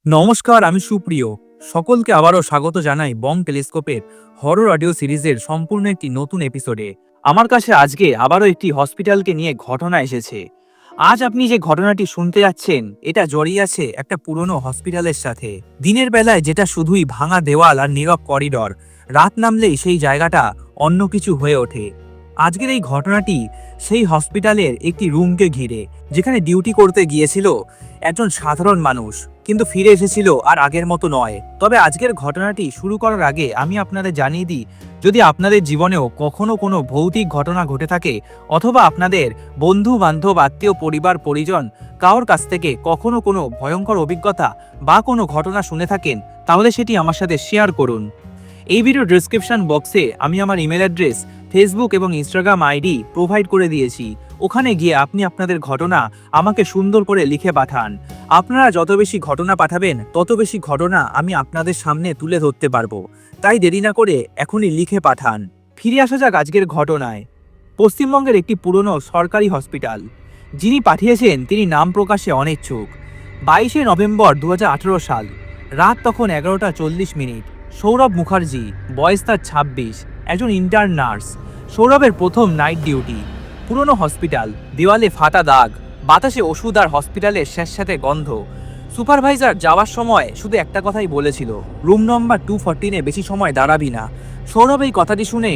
নমস্কার, আমি সুপ্রিয়। সকলকে আবারও স্বাগত জানাই বং টেলিস্কোপের হরর অডিও সিরিজের সম্পূর্ণ একটি নতুন এপিসোডে। আমার কাছে আজকে আবারও একটি হসপিটালকে নিয়ে ঘটনা এসেছে। আজ আপনি যে ঘটনাটি শুনতে যাচ্ছেন এটা জড়িয়ে আছে একটা পুরনো হসপিটালের সাথে। দিনের বেলায় যেটা শুধুই ভাঙা দেওয়াল আর নীরব করিডর, রাত নামলেই সেই জায়গাটা অন্য কিছু হয়ে ওঠে। আজকের এই ঘটনাটি সেই হসপিটালের একটি রুমকে ঘিরে, যেখানে ডিউটি করতে গিয়েছিল একজন সাধারণ মানুষ, কিন্তু ফিরে এসেছিল আর আগের মতো নয়। তবে আজকের ঘটনাটি শুরু করার আগে আমি আপনাদের জানিয়ে দিই, যদি আপনাদের জীবনেও কখনো কোনো ভৌতিক ঘটনা ঘটে থাকে, অথবা আপনাদের বন্ধু বান্ধব আত্মীয় পরিবার পরিজন কারোর কাছ থেকে কখনো কোনো ভয়ঙ্কর অভিজ্ঞতা বা কোনো ঘটনা শুনে থাকেন, তাহলে সেটি আমার সাথে শেয়ার করুন। এই ভিডিও ডেসক্রিপশন বক্সে আমি আমার ইমেল অ্যাড্রেস, ফেসবুক এবং ইনস্টাগ্রাম আইডি প্রোভাইড করে দিয়েছি। ওখানে গিয়ে আপনি আপনাদের ঘটনা আমাকে সুন্দর করে লিখে পাঠান। আপনারা যত বেশি ঘটনা পাঠাবেন তত বেশি ঘটনা আমি আপনাদের সামনে তুলে ধরতে পারবো। তাই দেরি না করে এখনই লিখে পাঠান। ফিরে আসা যাক আজকের ঘটনায়। পশ্চিমবঙ্গের একটি পুরনো সরকারি হসপিটাল। যিনি পাঠিয়েছেন তিনি নাম প্রকাশে অনিচ্ছুক। 22শে নভেম্বর 2018 সাল, রাত তখন 11:40। সৌরভ মুখার্জি, বয়স তার 26, একজন ইন্টার্ন নার্স। সৌরভের প্রথম নাইট ডিউটি। পুরনো হসপিটাল, দেওয়ালে ফাটা দাগ, বাতাসে ওষুধ আর হসপিটালের স্যাঁতস্যাঁতে গন্ধ। সুপারভাইজার যাওয়ার সময় শুধু একটা কথাই বলেছিল, রুম নম্বর 214-এ বেশি সময় দাঁড়াবি না। সৌরভ এই কথাটি শুনে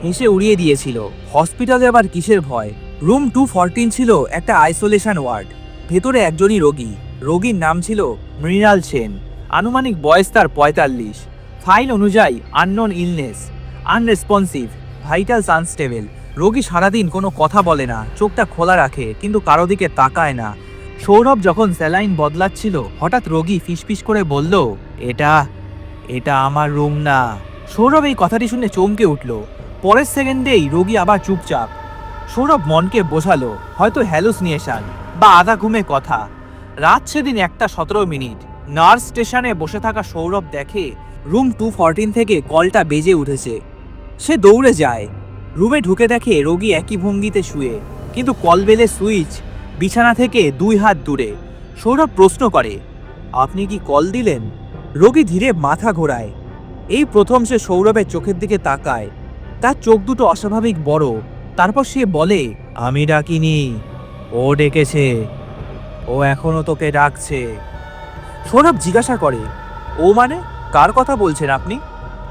হেসে উড়িয়ে দিয়েছিল। হসপিটালে আবার কিসের ভয়? রুম 214 ছিল একটা আইসোলেশন ওয়ার্ড। ভেতরে একজনই রোগী। রোগীর নাম ছিল মৃণাল সেন। আনুমানিক বয়স তার 45। ফাইল অনুযায়ী আননোন ইলনেস, আনরেসপন্সিভ, ভাইটালস আনস্টেবল। রোগী সারাদিন কোনো কথা বলে না, চোখটা খোলা রাখে কিন্তু কারো দিকে তাকায় না। সৌরভ যখন স্যালাইন বদলাচ্ছিল, হঠাৎ রোগী ফিসফিস করে বলল, এটা এটা আমার রুম না। সৌরভ এই কথাটি শুনে চমকে উঠল। পরের সেকেন্ডেই রোগী আবার চুপচাপ। সৌরভ মনকে বোঝালো, হয়তো হ্যালুসিনেশন বা আধা ঘুমে কথা। রাত সেদিন 1:17। নার্স স্টেশনে বসে থাকা সৌরভ দেখে রুম 214 থেকে কলটা বেজে উঠেছে। সে দৌড়ে যায়। রুমে ঢুকে দেখে রোগী একই ভঙ্গিতে শুয়ে, কিন্তু কল বেলের সুইচ বিছানা থেকে 2 হাত দূরে। সৌরভ প্রশ্ন করে, আপনি কি কল দিলেন? রোগী ধীরে মাথা ঘোরায়। এই প্রথম সে সৌরভের চোখের দিকে তাকায়। তার চোখ দুটো অস্বাভাবিক বড়। তারপর সে বলে, আমি ডাকিনি, ও ডেকেছে, ও এখনো তোকে ডাকছে। সৌরভ জিজ্ঞাসা করে, ও মানে? কার কথা বলছেন আপনি?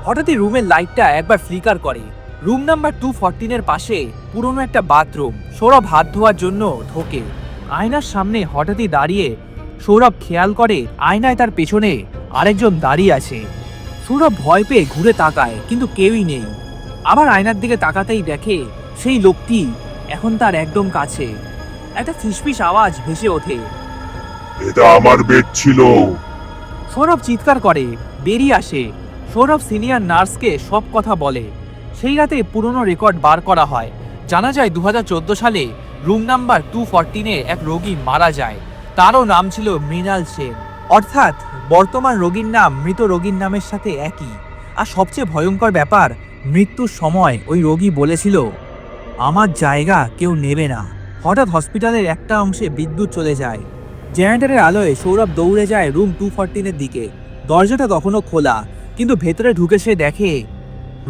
হঠাৎই রুমের লাইটটা একবার ফ্লিকার করে। রুম নাম্বার 214-এর পাশে পুরনো একটা বাথরুম। সৌরভ হাত ধোয়ার জন্য ঢোকে। আয়নার সামনে হঠাৎই দাঁড়িয়ে সৌরভ খেয়াল করে আয়নায় তার পেছনে আরেকজন দাঁড়িয়ে আছে। সৌরভ ভয় পেয়ে ঘুরে তাকায়, কিন্তু কেউই নেই। আবার আয়নার দিকে তাকাতেই দেখে সেই লোকটি এখন তার একদম কাছে। একটা ফিসফিস আওয়াজ ভেসে ওঠে, এটা আমার বেড ছিল। সৌরভ চিৎকার করে, বেরিয়ে আসে। সৌরভ সিনিয়র নার্সকে সব কথা বলে। সেই রাতে পুরনো রেকর্ড বার করা হয়। জানা যায় 2014 সালে রুম নাম্বার 214-এ এক রোগী মারা যায়। তারও নাম ছিল মৃণাল সেন। অর্থাৎ বর্তমান রোগীর নাম মৃত রোগীর নামের সাথে একই। আর সবচেয়ে ভয়ঙ্কর ব্যাপার, মৃত্যুর সময় ওই রোগী বলেছিল, আমার জায়গা কেউ নেবে না। হঠাৎ হসপিটালের একটা অংশে বিদ্যুৎ চলে যায়। জেনারেটরের আলোয় সৌরভ দৌড়ে যায় রুম 214-এর দিকে। দরজাটা তখনও খোলা, কিন্তু ভেতরে ঢুকে সে দেখে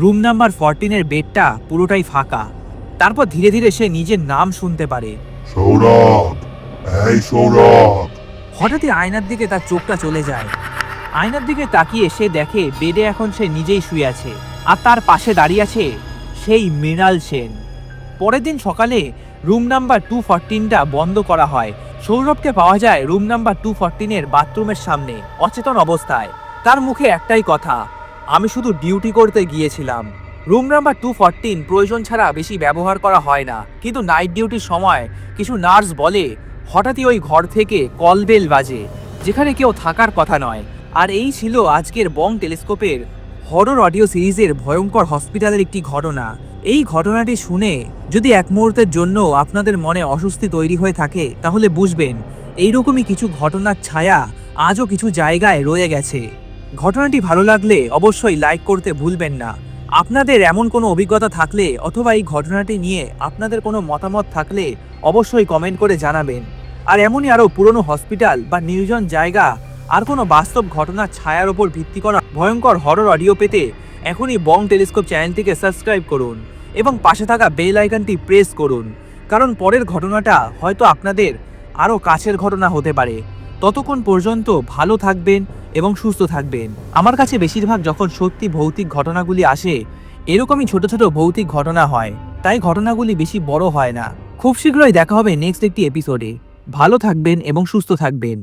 রুম নাম্বার 14-এর বেডটা পুরোটাই ফাঁকা। তারপর ধীরে ধীরে সে নিজের নাম শুনতে পারে, সৌরভ, এই সৌরভ। হঠাৎই আয়নার দিকে তার চোখটা চলে যায়। আয়নার দিকে তাকিয়ে সে দেখে বেডে এখন সে নিজেই শুয়ে আছে, আর তার পাশে দাঁড়িয়ে আছে সেই মৃণাল সেন। পরের দিন সকালে রুম নাম্বার 214টা বন্ধ করা হয়। সৌরভকে পাওয়া যায় রুম নাম্বার 214-এর বাথরুমের সামনে, অচেতন অবস্থায়। তার মুখে একটাই কথা, আমি শুধু ডিউটি করতে গিয়েছিলাম। রুম নাম্বার 214 প্রয়োজন ছাড়া বেশি ব্যবহার করা হয় না, কিন্তু নাইট ডিউটির সময় কিছু নার্স বলে হঠাৎই ওই ঘর থেকে কল বেল বাজে, যেখানে কেউ থাকার কথা নয়। আর এই ছিল আজকের বং টেলিস্কোপের হরর অডিও সিরিজের ভয়ঙ্কর হসপিটালের একটি ঘটনা। এই ঘটনাটি শুনে যদি এক মুহূর্তের জন্য আপনাদের মনে অস্বস্তি তৈরি হয়ে থাকে, তাহলে বুঝবেন এইরকমই কিছু ঘটনার ছায়া আজও কিছু জায়গায় রয়ে গেছে। ঘটনাটি ভালো লাগলে অবশ্যই লাইক করতে ভুলবেন না। আপনাদের এমন কোনো অভিজ্ঞতা থাকলে অথবা এই ঘটনাটি নিয়ে আপনাদের কোনো মতামত থাকলে অবশ্যই কমেন্ট করে জানাবেন। আর এমনই আরও পুরনো হসপিটাল বা নির্জন জায়গা আর কোনো বাস্তব ঘটনার ছায়ার ওপর ভিত্তি করা ভয়ঙ্কর হরর অডিও পেতে এখনই বং টেলিস্কোপ চ্যানেলটিকে সাবস্ক্রাইব করুন এবং পাশে থাকা বেল আইকনটি প্রেস করুন, কারণ পরের ঘটনাটা হয়তো আপনাদের আরও কাছের ঘটনা হতে পারে। ততক্ষণ পর্যন্ত ভালো থাকবেন এবং সুস্থ থাকবেন। আমার কাছে বেশিরভাগ যখন সত্যি ভৌতিক ঘটনাগুলি আসে, এরকমই ছোট ছোট ভৌতিক ঘটনা হয়, তাই ঘটনাগুলি বেশি বড় হয় না। খুব শীঘ্রই দেখা হবে নেক্সট একটি এপিসোডে। ভালো থাকবেন এবং সুস্থ থাকবেন।